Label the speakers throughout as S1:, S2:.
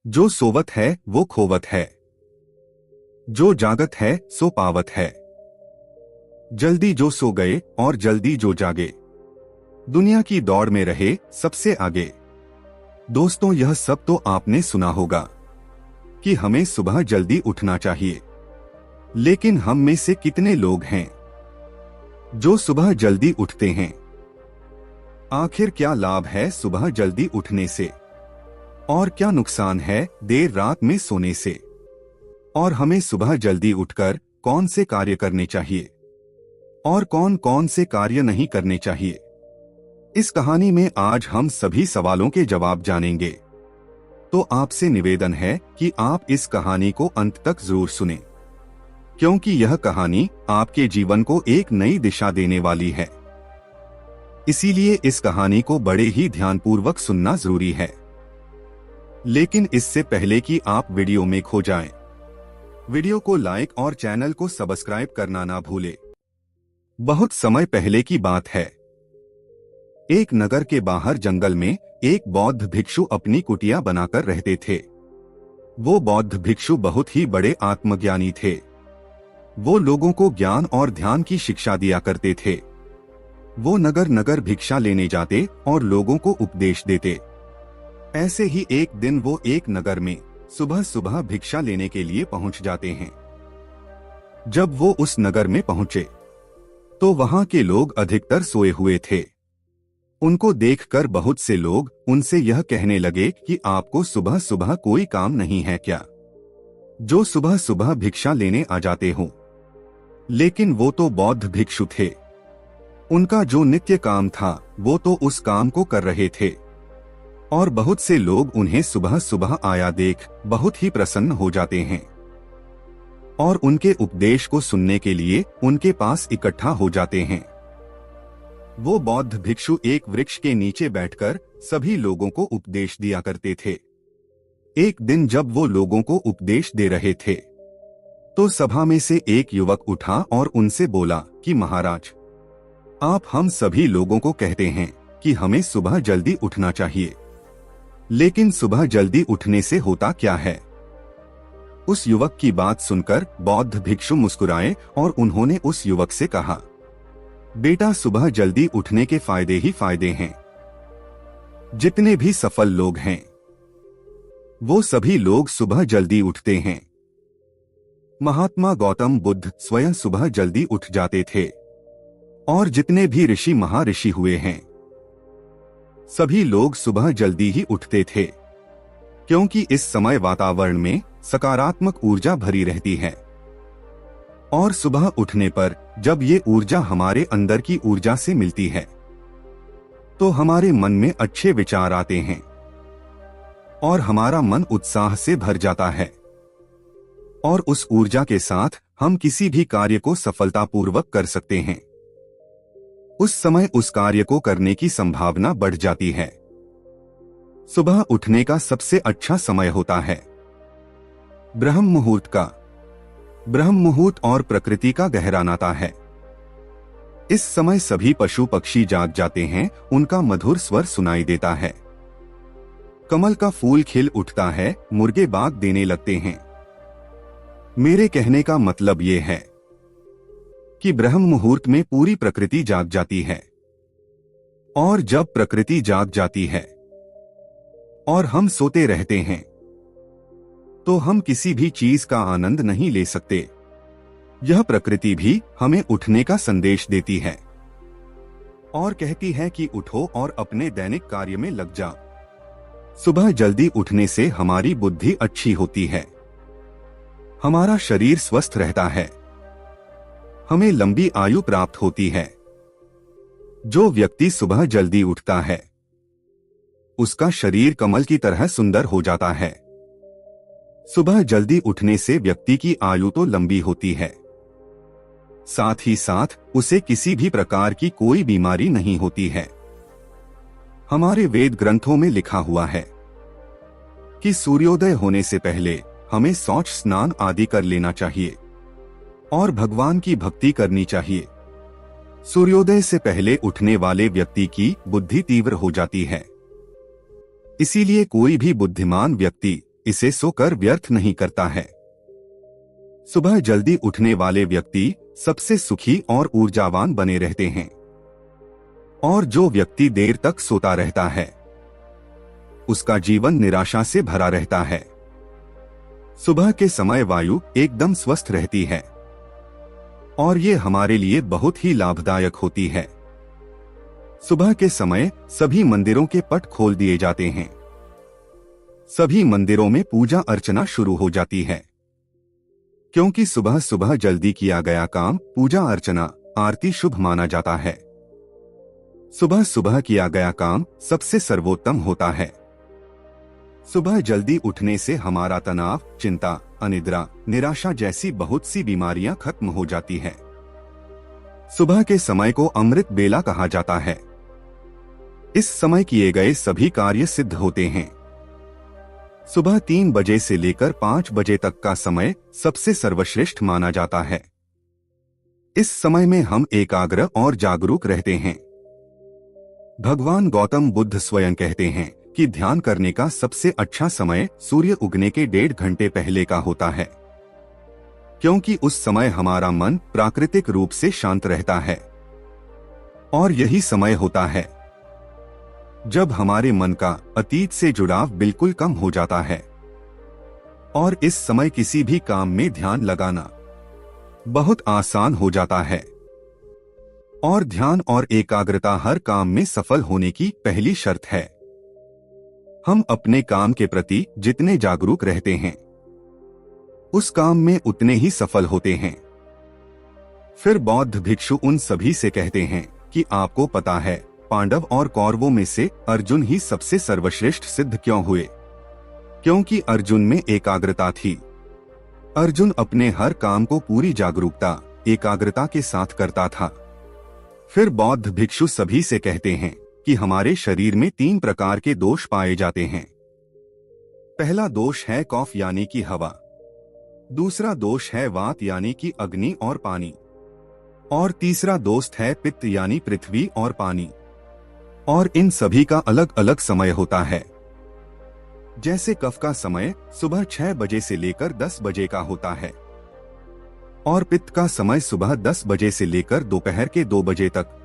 S1: जो सोवत है वो खोवत है, जो जागत है सो पावत है। जल्दी जो सो गए और जल्दी जो जागे, दुनिया की दौड़ में रहे सबसे आगे। दोस्तों, यह सब तो आपने सुना होगा कि हमें सुबह जल्दी उठना चाहिए, लेकिन हम में से कितने लोग हैं जो सुबह जल्दी उठते हैं? आखिर क्या लाभ है सुबह जल्दी उठने से, और क्या नुकसान है देर रात में सोने से? और हमें सुबह जल्दी उठकर कौन से कार्य करने चाहिए और कौन कौन से कार्य नहीं करने चाहिए? इस कहानी में आज हम सभी सवालों के जवाब जानेंगे। तो आपसे निवेदन है कि आप इस कहानी को अंत तक जरूर सुनें, क्योंकि यह कहानी आपके जीवन को एक नई दिशा देने वाली है। इसीलिए इस कहानी को बड़े ही ध्यानपूर्वक सुनना जरूरी है। लेकिन इससे पहले कि आप वीडियो में खो जाएं, वीडियो को लाइक और चैनल को सब्सक्राइब करना ना भूलें। बहुत समय पहले की बात है। एक नगर के बाहर जंगल में एक बौद्ध भिक्षु अपनी कुटिया बनाकर रहते थे। वो बौद्ध भिक्षु बहुत ही बड़े आत्मज्ञानी थे। वो लोगों को ज्ञान और ध्यान की शिक्षा दिया करते थे। वो नगर नगर भिक्षा लेने जाते और लोगों को उपदेश देते। ऐसे ही एक दिन वो एक नगर में सुबह सुबह भिक्षा लेने के लिए पहुंच जाते हैं। जब वो उस नगर में पहुंचे तो वहां के लोग अधिकतर सोए हुए थे। उनको देखकर बहुत से लोग उनसे यह कहने लगे कि आपको सुबह सुबह कोई काम नहीं है क्या, जो सुबह सुबह भिक्षा लेने आ जाते हो? लेकिन वो तो बौद्ध भिक्षु थे। उनका जो नित्य काम था वो तो उस काम को कर रहे थे, और बहुत से लोग उन्हें सुबह सुबह आया देख बहुत ही प्रसन्न हो जाते हैं और उनके उपदेश को सुनने के लिए उनके पास इकट्ठा हो जाते हैं। वो बौद्ध भिक्षु एक वृक्ष के नीचे बैठकर सभी लोगों को उपदेश दिया करते थे। एक दिन जब वो लोगों को उपदेश दे रहे थे तो सभा में से एक युवक उठा और उनसे बोला कि महाराज, आप हम सभी लोगों को कहते हैं कि हमें सुबह जल्दी उठना चाहिए, लेकिन सुबह जल्दी उठने से होता क्या है? उस युवक की बात सुनकर बौद्ध भिक्षु मुस्कुराए और उन्होंने उस युवक से कहा, बेटा, सुबह जल्दी उठने के फायदे ही फायदे हैं। जितने भी सफल लोग हैं वो सभी लोग सुबह जल्दी उठते हैं। महात्मा गौतम बुद्ध स्वयं सुबह जल्दी उठ जाते थे, और जितने भी ऋषि महर्षि हुए हैं सभी लोग सुबह जल्दी ही उठते थे, क्योंकि इस समय वातावरण में सकारात्मक ऊर्जा भरी रहती है। और सुबह उठने पर जब ये ऊर्जा हमारे अंदर की ऊर्जा से मिलती है तो हमारे मन में अच्छे विचार आते हैं और हमारा मन उत्साह से भर जाता है, और उस ऊर्जा के साथ हम किसी भी कार्य को सफलतापूर्वक कर सकते हैं। उस समय उस कार्य को करने की संभावना बढ़ जाती है। सुबह उठने का सबसे अच्छा समय होता है ब्रह्म मुहूर्त का। ब्रह्म मुहूर्त और प्रकृति का गहरा नाता है। इस समय सभी पशु पक्षी जाग जाते हैं, उनका मधुर स्वर सुनाई देता है। कमल का फूल खिल उठता है, मुर्गे बाग देने लगते हैं। मेरे कहने का मतलब ये है कि ब्रह्म मुहूर्त में पूरी प्रकृति जाग जाती है, और जब प्रकृति जाग जाती है और हम सोते रहते हैं तो हम किसी भी चीज का आनंद नहीं ले सकते। यह प्रकृति भी हमें उठने का संदेश देती है और कहती है कि उठो और अपने दैनिक कार्य में लग जाओ। सुबह जल्दी उठने से हमारी बुद्धि अच्छी होती है, हमारा शरीर स्वस्थ रहता है, हमें लंबी आयु प्राप्त होती है। जो व्यक्ति सुबह जल्दी उठता है उसका शरीर कमल की तरह सुंदर हो जाता है। सुबह जल्दी उठने से व्यक्ति की आयु तो लंबी होती है, साथ ही साथ उसे किसी भी प्रकार की कोई बीमारी नहीं होती है। हमारे वेद ग्रंथों में लिखा हुआ है कि सूर्योदय होने से पहले हमें शौच स्नान आदि कर लेना चाहिए और भगवान की भक्ति करनी चाहिए। सूर्योदय से पहले उठने वाले व्यक्ति की बुद्धि तीव्र हो जाती है। इसीलिए कोई भी बुद्धिमान व्यक्ति इसे सोकर व्यर्थ नहीं करता है। सुबह जल्दी उठने वाले व्यक्ति सबसे सुखी और ऊर्जावान बने रहते हैं, और जो व्यक्ति देर तक सोता रहता है उसका जीवन निराशा से भरा रहता है। सुबह के समय वायु एकदम स्वस्थ रहती है और ये हमारे लिए बहुत ही लाभदायक होती है। सुबह के समय सभी मंदिरों के पट खोल दिए जाते हैं। सभी मंदिरों में पूजा अर्चना शुरू हो जाती है, क्योंकि सुबह सुबह जल्दी किया गया काम, पूजा अर्चना, आरती शुभ माना जाता है। सुबह सुबह किया गया काम सबसे सर्वोत्तम होता है। सुबह जल्दी उठने से हमारा तनाव, चिंता, अनिद्रा, निराशा जैसी बहुत सी बीमारियां खत्म हो जाती है। सुबह के समय को अमृत बेला कहा जाता है। इस समय किए गए सभी कार्य सिद्ध होते हैं। सुबह 3 बजे से लेकर 5 बजे तक का समय सबसे सर्वश्रेष्ठ माना जाता है। इस समय में हम एकाग्र और जागरूक रहते हैं। भगवान गौतम बुद्ध स्वयं कहते हैं कि ध्यान करने का सबसे अच्छा समय सूर्य उगने के 1.5 घंटे पहले का होता है, क्योंकि उस समय हमारा मन प्राकृतिक रूप से शांत रहता है। और यही समय होता है जब हमारे मन का अतीत से जुड़ाव बिल्कुल कम हो जाता है, और इस समय किसी भी काम में ध्यान लगाना बहुत आसान हो जाता है। और ध्यान और एकाग्रता हर काम में सफल होने की पहली शर्त है। हम अपने काम के प्रति जितने जागरूक रहते हैं उस काम में उतने ही सफल होते हैं। फिर बौद्ध भिक्षु उन सभी से कहते हैं कि आपको पता है पांडव और कौरवों में से अर्जुन ही सबसे सर्वश्रेष्ठ सिद्ध क्यों हुए? क्योंकि अर्जुन में एकाग्रता थी। अर्जुन अपने हर काम को पूरी जागरूकता, एकाग्रता के साथ करता था। फिर बौद्ध भिक्षु सभी से कहते हैं कि हमारे शरीर में 3 प्रकार के दोष पाए जाते हैं। पहला दोष है कफ यानी कि हवा, दूसरा दोष है वात यानी कि अग्नि और पानी, और तीसरा दोष है पित्त यानी पृथ्वी और पानी। और इन सभी का अलग अलग समय होता है। जैसे कफ का समय सुबह 6 बजे से लेकर 10 बजे का होता है, और पित्त का समय सुबह 10 बजे से लेकर दोपहर के 2 बजे तक,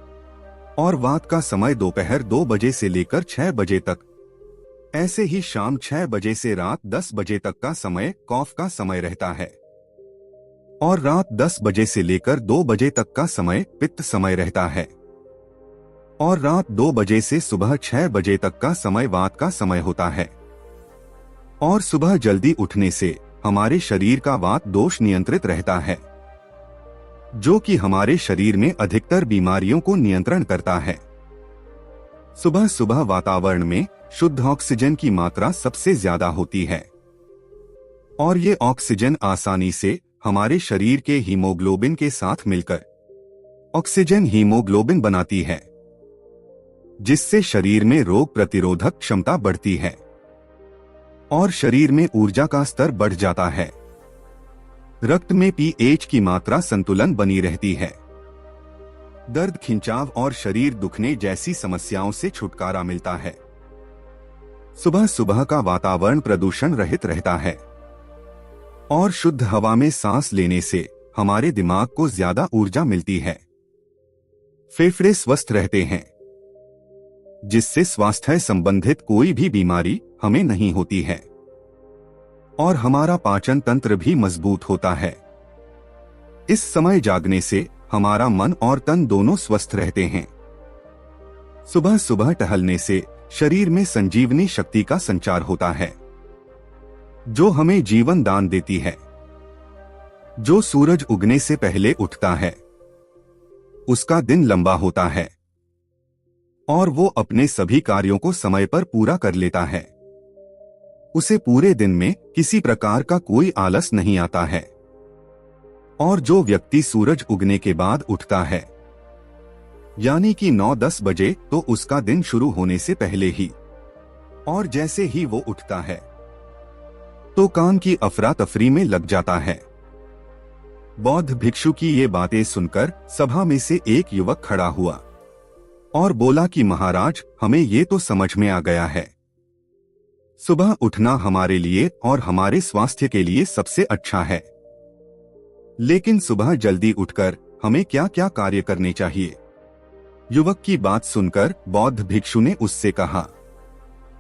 S1: और वात का समय दोपहर 2 बजे से लेकर 6 बजे तक। ऐसे ही शाम 6 बजे से रात 10 बजे तक का समय कफ का समय रहता है, और रात 10 बजे से लेकर 2 बजे तक का समय पित्त समय रहता है, और रात 2 बजे से सुबह 6 बजे तक का समय वात का समय होता है। और सुबह जल्दी उठने से हमारे शरीर का वात दोष नियंत्रित रहता है, जो कि हमारे शरीर में अधिकतर बीमारियों को नियंत्रण करता है। सुबह सुबह वातावरण में शुद्ध ऑक्सीजन की मात्रा सबसे ज्यादा होती है, और ये ऑक्सीजन आसानी से हमारे शरीर के हीमोग्लोबिन के साथ मिलकर ऑक्सीजन हीमोग्लोबिन बनाती है, जिससे शरीर में रोग प्रतिरोधक क्षमता बढ़ती है और शरीर में ऊर्जा का स्तर बढ़ जाता है। रक्त में पीएच की मात्रा संतुलन बनी रहती है। दर्द, खिंचाव और शरीर दुखने जैसी समस्याओं से छुटकारा मिलता है। सुबह सुबह का वातावरण प्रदूषण रहित रहता है, और शुद्ध हवा में सांस लेने से हमारे दिमाग को ज्यादा ऊर्जा मिलती है। फेफड़े स्वस्थ रहते हैं, जिससे स्वास्थ्य संबंधित कोई भी बीमारी हमें नहीं होती है, और हमारा पाचन तंत्र भी मजबूत होता है। इस समय जागने से हमारा मन और तन दोनों स्वस्थ रहते हैं। सुबह सुबह टहलने से शरीर में संजीवनी शक्ति का संचार होता है, जो हमें जीवन दान देती है। जो सूरज उगने से पहले उठता है उसका दिन लंबा होता है, और वो अपने सभी कार्यों को समय पर पूरा कर लेता है। उसे पूरे दिन में किसी प्रकार का कोई आलस नहीं आता है। और जो व्यक्ति सूरज उगने के बाद उठता है, यानी कि 9-10 बजे, तो उसका दिन शुरू होने से पहले ही, और जैसे ही वो उठता है तो काम की अफरा तफरी में लग जाता है। बौद्ध भिक्षु की ये बातें सुनकर सभा में से एक युवक खड़ा हुआ और बोला कि महाराज, हमें ये तो समझ में आ गया है सुबह उठना हमारे लिए और हमारे स्वास्थ्य के लिए सबसे अच्छा है। लेकिन सुबह जल्दी उठकर हमें क्या क्या कार्य करने चाहिए? युवक की बात सुनकर बौद्ध भिक्षु ने उससे कहा,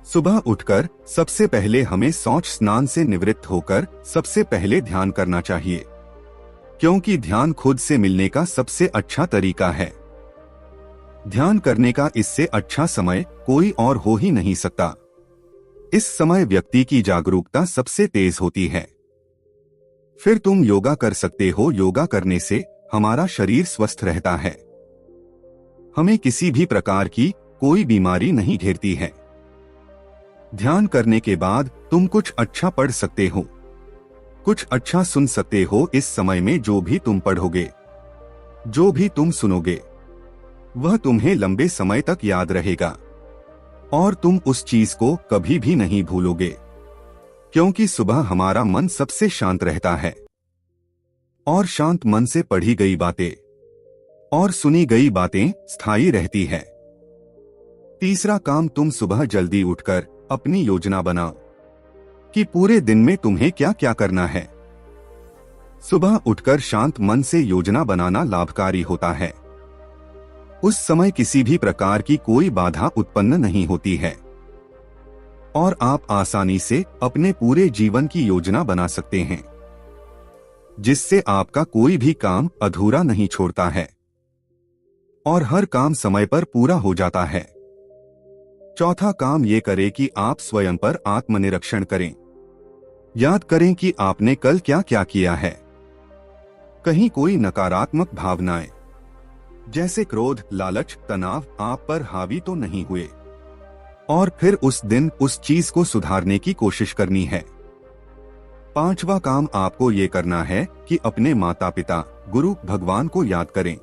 S1: सुबह उठकर सबसे पहले हमें शौच स्नान से निवृत्त होकर सबसे पहले ध्यान करना चाहिए, क्योंकि ध्यान खुद से मिलने का सबसे अच्छा तरीका है। ध्यान करने का इससे अच्छा समय कोई और हो ही नहीं सकता। इस समय व्यक्ति की जागरूकता सबसे तेज होती है। फिर तुम योगा कर सकते हो। योगा करने से हमारा शरीर स्वस्थ रहता है। हमें किसी भी प्रकार की कोई बीमारी नहीं घेरती है। ध्यान करने के बाद तुम कुछ अच्छा पढ़ सकते हो, कुछ अच्छा सुन सकते हो। इस समय में जो भी तुम पढ़ोगे, जो भी तुम सुनोगे, वह तुम्हें लंबे समय तक याद रहेगा और तुम उस चीज को कभी भी नहीं भूलोगे, क्योंकि सुबह हमारा मन सबसे शांत रहता है और शांत मन से पढ़ी गई बातें और सुनी गई बातें स्थायी रहती है। तीसरा काम, तुम सुबह जल्दी उठकर अपनी योजना बनाओ कि पूरे दिन में तुम्हें क्या क्या करना है। सुबह उठकर शांत मन से योजना बनाना लाभकारी होता है। उस समय किसी भी प्रकार की कोई बाधा उत्पन्न नहीं होती है और आप आसानी से अपने पूरे जीवन की योजना बना सकते हैं, जिससे आपका कोई भी काम अधूरा नहीं छोड़ता है और हर काम समय पर पूरा हो जाता है। चौथा काम ये करें कि आप स्वयं पर आत्मनिरीक्षण करें। याद करें कि आपने कल क्या क्या किया है। कहीं कोई नकारात्मक भावनाएं जैसे क्रोध, लालच, तनाव आप पर हावी तो नहीं हुए, और फिर उस दिन उस चीज को सुधारने की कोशिश करनी है। पांचवा काम आपको ये करना है कि अपने माता पिता, गुरु, भगवान को याद करें।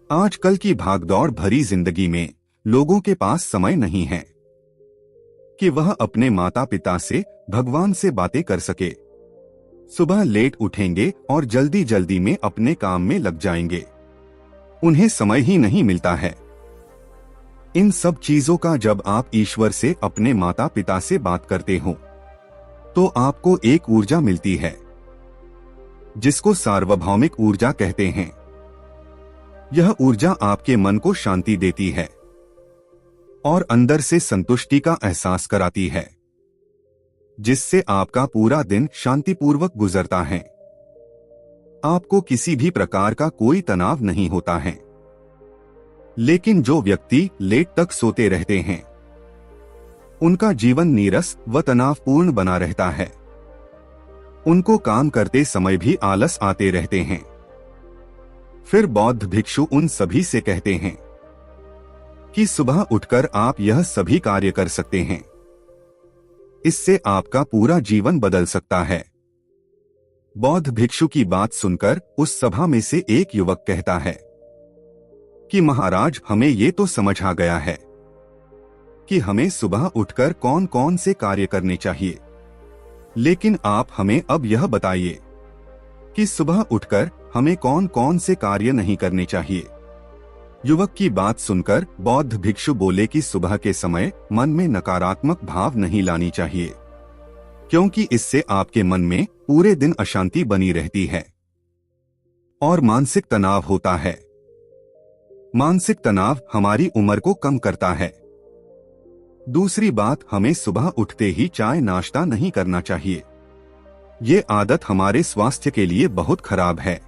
S1: आजकल की भागदौड़ भरी जिंदगी में लोगों के पास समय नहीं है कि वह अपने माता पिता से, भगवान से बातें कर सके। सुबह लेट उठेंगे और जल्दी जल्दी में अपने काम में लग जाएंगे। उन्हें समय ही नहीं मिलता है। इन सब चीजों का जब आप ईश्वर से, अपने माता पिता से बात करते हो, तो आपको एक ऊर्जा मिलती है जिसको सार्वभौमिक ऊर्जा कहते हैं। यह ऊर्जा आपके मन को शांति देती है और अंदर से संतुष्टि का एहसास कराती है, जिससे आपका पूरा दिन शांतिपूर्वक गुजरता है। आपको किसी भी प्रकार का कोई तनाव नहीं होता है। लेकिन जो व्यक्ति लेट तक सोते रहते हैं, उनका जीवन नीरस व तनावपूर्ण बना रहता है। उनको काम करते समय भी आलस आते रहते हैं। फिर बौद्ध भिक्षु उन सभी से कहते हैं कि सुबह उठकर आप यह सभी कार्य कर सकते हैं। इससे आपका पूरा जीवन बदल सकता है। बौद्ध भिक्षु की बात सुनकर उस सभा में से एक युवक कहता है कि महाराज, हमें ये तो समझ आ गया है कि हमें सुबह उठकर कौन कौन से कार्य करने चाहिए, लेकिन आप हमें अब यह बताइए कि सुबह उठकर हमें कौन कौन से कार्य नहीं करने चाहिए। युवक की बात सुनकर बौद्ध भिक्षु बोले कि सुबह के समय मन में नकारात्मक भाव नहीं लानी चाहिए, क्योंकि इससे आपके मन में पूरे दिन अशांति बनी रहती है और मानसिक तनाव होता है। मानसिक तनाव हमारी उम्र को कम करता है। दूसरी बात, हमें सुबह उठते ही चाय नाश्ता नहीं करना चाहिए। ये आदत हमारे स्वास्थ्य के लिए बहुत खराब है।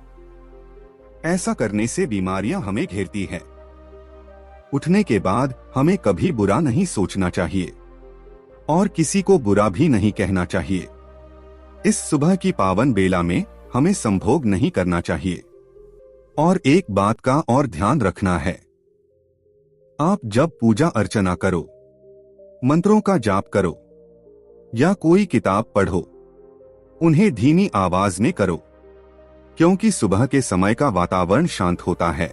S1: ऐसा करने से बीमारियां हमें घेरती है। उठने के बाद हमें कभी बुरा नहीं सोचना चाहिए और किसी को बुरा भी नहीं कहना चाहिए। इस सुबह की पावन बेला में हमें संभोग नहीं करना चाहिए। और एक बात का और ध्यान रखना है, आप जब पूजा अर्चना करो, मंत्रों का जाप करो या कोई किताब पढ़ो, उन्हें धीमी आवाज में करो, क्योंकि सुबह के समय का वातावरण शांत होता है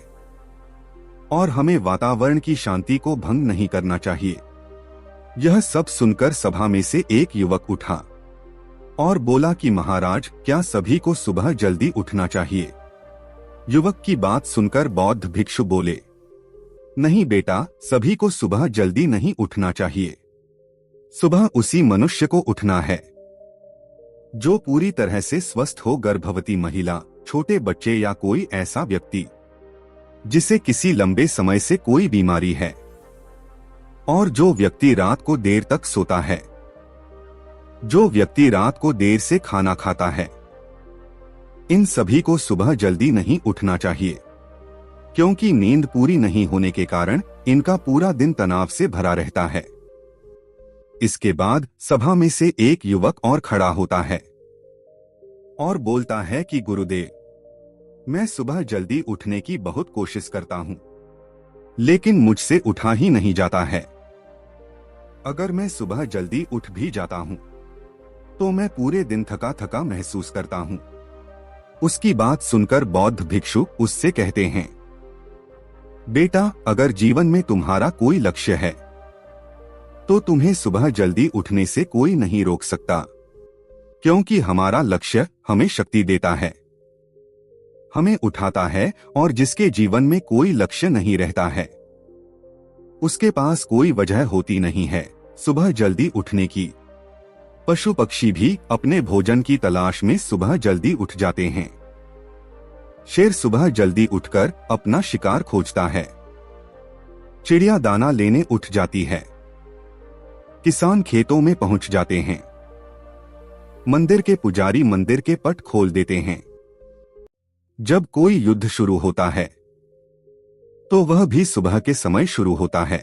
S1: और हमें वातावरण की शांति को भंग नहीं करना चाहिए। यह सब सुनकर सभा में से एक युवक उठा और बोला कि महाराज, क्या सभी को सुबह जल्दी उठना चाहिए? युवक की बात सुनकर बौद्ध भिक्षु बोले, नहीं बेटा, सभी को सुबह जल्दी नहीं उठना चाहिए। सुबह उसी मनुष्य को उठना है जो पूरी तरह से स्वस्थ हो, गर्भवती महिला, छोटे बच्चे या कोई ऐसा व्यक्ति जिसे किसी लंबे समय से कोई बीमारी है, और जो व्यक्ति रात को देर तक सोता है, जो व्यक्ति रात को देर से खाना खाता है। इन सभी को सुबह जल्दी नहीं उठना चाहिए, क्योंकि नींद पूरी नहीं होने के कारण इनका पूरा दिन तनाव से भरा रहता है। इसके बाद सभा में से एक युवक और खड़ा होता है और बोलता है कि गुरुदेव, मैं सुबह जल्दी उठने की बहुत कोशिश करता हूं, लेकिन मुझसे उठा ही नहीं जाता है। अगर मैं सुबह जल्दी उठ भी जाता हूं, तो मैं पूरे दिन थका थका महसूस करता हूं। उसकी बात सुनकर बौद्ध भिक्षु उससे कहते हैं, बेटा, अगर जीवन में तुम्हारा कोई लक्ष्य है, तो तुम्हें सुबह जल्दी उठने से कोई नहीं रोक सकता, क्योंकि हमारा लक्ष्य हमें शक्ति देता है, हमें उठाता है, और जिसके जीवन में कोई लक्ष्य नहीं रहता है, उसके पास कोई वजह होती नहीं है सुबह जल्दी उठने की। पशु पक्षी भी अपने भोजन की तलाश में सुबह जल्दी उठ जाते हैं। शेर सुबह जल्दी उठकर अपना शिकार खोजता है। चिड़िया दाना लेने उठ जाती है। किसान खेतों में पहुंच जाते हैं। मंदिर के पुजारी मंदिर के पट खोल देते हैं। जब कोई युद्ध शुरू होता है, तो वह भी सुबह के समय शुरू होता है।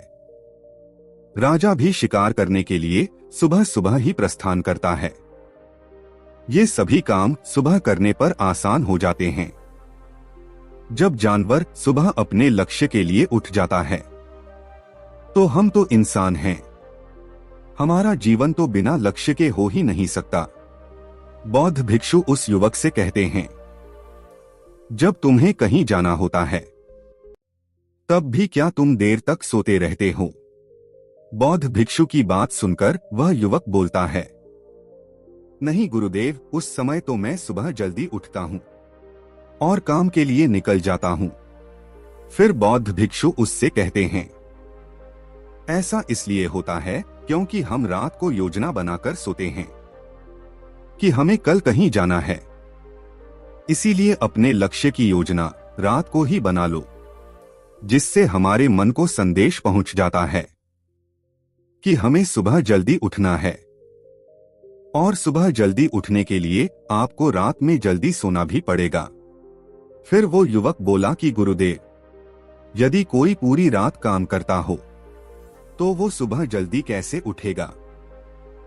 S1: राजा भी शिकार करने के लिए सुबह सुबह ही प्रस्थान करता है। ये सभी काम सुबह करने पर आसान हो जाते हैं। जब जानवर सुबह अपने लक्ष्य के लिए उठ जाता है, तो हम तो इंसान हैं। हमारा जीवन तो बिना लक्ष्य के हो ही नहीं सकता। बौद्ध भिक्षु उस युवक से कहते हैं, जब तुम्हें कहीं जाना होता है, तब भी क्या तुम देर तक सोते रहते हो? बौद्ध भिक्षु की बात सुनकर वह युवक बोलता है, नहीं गुरुदेव, उस समय तो मैं सुबह जल्दी उठता हूं और काम के लिए निकल जाता हूं। फिर बौद्ध भिक्षु उससे कहते हैं, ऐसा इसलिए होता है क्योंकि हम रात को योजना बनाकर सोते हैं कि हमें कल कहीं जाना है। इसीलिए अपने लक्ष्य की योजना रात को ही बना लो, जिससे हमारे मन को संदेश पहुंच जाता है कि हमें सुबह जल्दी उठना है। और सुबह जल्दी उठने के लिए आपको रात में जल्दी सोना भी पड़ेगा। फिर वो युवक बोला कि गुरुदेव, यदि कोई पूरी रात काम करता हो, तो वो सुबह जल्दी कैसे उठेगा?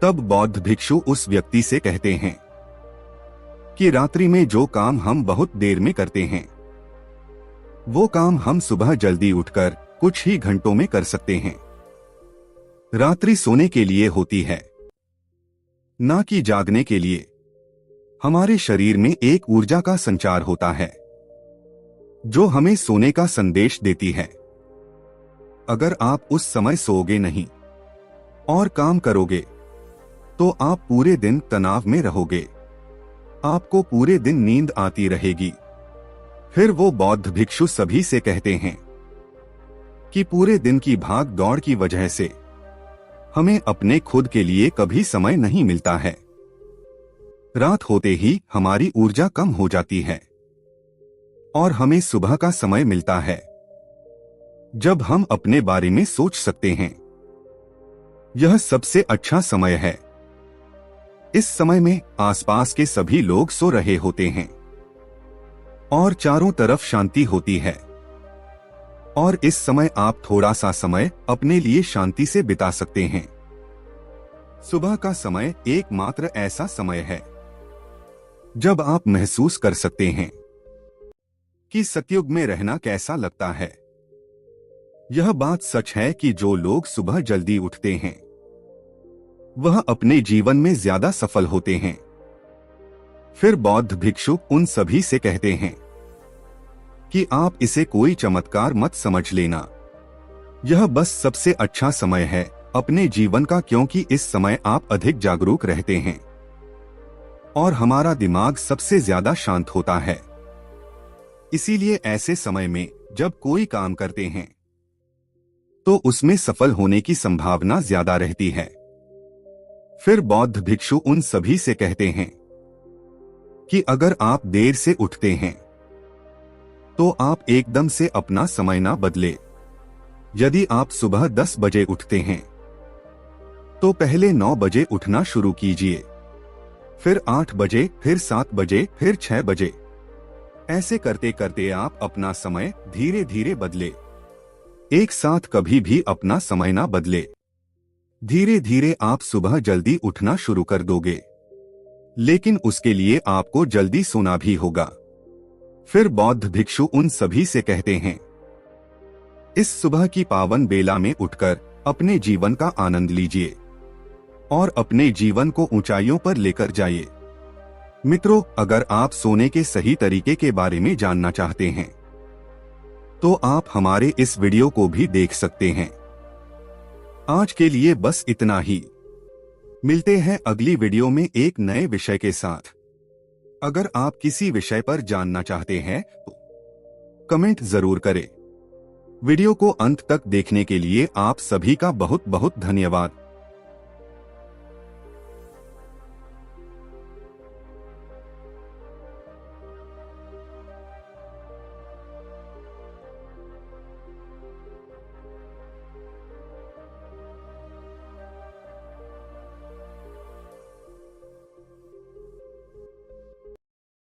S1: तब बौद्ध भिक्षु उस व्यक्ति से कहते हैं कि रात्रि में जो काम हम बहुत देर में करते हैं, वो काम हम सुबह जल्दी उठकर कुछ ही घंटों में कर सकते हैं। रात्रि सोने के लिए होती है, ना कि जागने के लिए। हमारे शरीर में एक ऊर्जा का संचार होता है, जो हमें सोने का संदेश देती है। अगर आप उस समय सोओगे नहीं और काम करोगे, तो आप पूरे दिन तनाव में रहोगे। आपको पूरे दिन नींद आती रहेगी। फिर वो बौद्ध भिक्षु सभी से कहते हैं कि पूरे दिन की भाग दौड़ की वजह से हमें अपने खुद के लिए कभी समय नहीं मिलता है। रात होते ही हमारी ऊर्जा कम हो जाती है और हमें सुबह का समय मिलता है, जब हम अपने बारे में सोच सकते हैं। यह सबसे अच्छा समय है। इस समय में आसपास के सभी लोग सो रहे होते हैं और चारों तरफ शांति होती है, और इस समय आप थोड़ा सा समय अपने लिए शांति से बिता सकते हैं। सुबह का समय एकमात्र ऐसा समय है जब आप महसूस कर सकते हैं कि सतयुग में रहना कैसा लगता है। यह बात सच है कि जो लोग सुबह जल्दी उठते हैं, वह अपने जीवन में ज्यादा सफल होते हैं। फिर बौद्ध भिक्षु उन सभी से कहते हैं कि आप इसे कोई चमत्कार मत समझ लेना। यह बस सबसे अच्छा समय है अपने जीवन का, क्योंकि इस समय आप अधिक जागरूक रहते हैं और हमारा दिमाग सबसे ज्यादा शांत होता है। इसीलिए ऐसे समय में जब कोई काम करते हैं, तो उसमें सफल होने की संभावना ज्यादा रहती है। फिर बौद्ध भिक्षु उन सभी से कहते हैं कि अगर आप देर से उठते हैं तो आप एकदम से अपना समय ना बदले। यदि आप सुबह 10 बजे उठते हैं तो पहले 9 बजे उठना शुरू कीजिए, फिर 8 बजे, फिर 7 बजे, फिर 6 बजे। ऐसे करते करते आप अपना समय धीरे धीरे बदले। एक साथ कभी भी अपना समय ना बदले। धीरे धीरे आप सुबह जल्दी उठना शुरू कर दोगे, लेकिन उसके लिए आपको जल्दी सोना भी होगा। फिर बौद्ध भिक्षु उन सभी से कहते हैं, इस सुबह की पावन बेला में उठकर अपने जीवन का आनंद लीजिए और अपने जीवन को ऊंचाइयों पर लेकर जाइए। मित्रों, अगर आप सोने के सही तरीके के बारे में जानना चाहते हैं तो आप हमारे इस वीडियो को भी देख सकते हैं। आज के लिए बस इतना ही। मिलते हैं अगली वीडियो में एक नए विषय के साथ। अगर आप किसी विषय पर जानना चाहते हैं तो कमेंट जरूर करें। वीडियो को अंत तक देखने के लिए आप सभी का बहुत बहुत धन्यवाद।